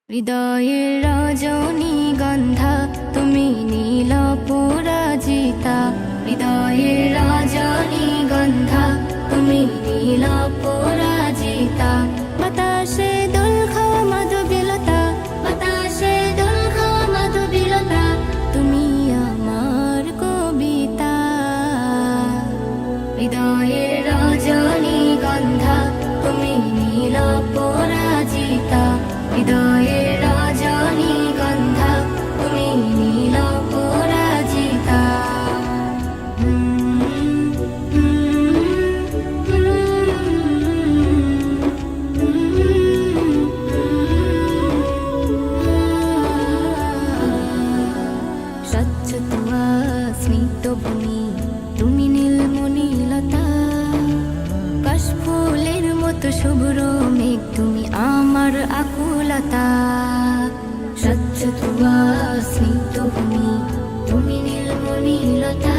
হৃদয়ের রজনীগন্ধা তুমি নীল পরাজিতা, হৃদয়ের রজনীগন্ধা তুমি নীল পরাজিতা। বাতাসে দোল খাওয়া মাধবীলতা, বাতাসে দোল খাওয়া মাধবীলতা, তুমি আমার কবিতা। হৃদয়ের রজনীগন্ধা তুমি নীল পরাজিতা, হৃদয়ের রজনীগন্ধা তুমি নীল পরাজিতা। স্বচ্ছ তুয়া স্নিগ্ধ ভূমি তুমি নীলমণিলতা, কাশফুলের মতো শুভ্র মেঘ তুমি আমার আকুলতা। স্বচ্ছ তুয়া স্নিগ্ধ ভূমি তুমি নীলমণিলতা,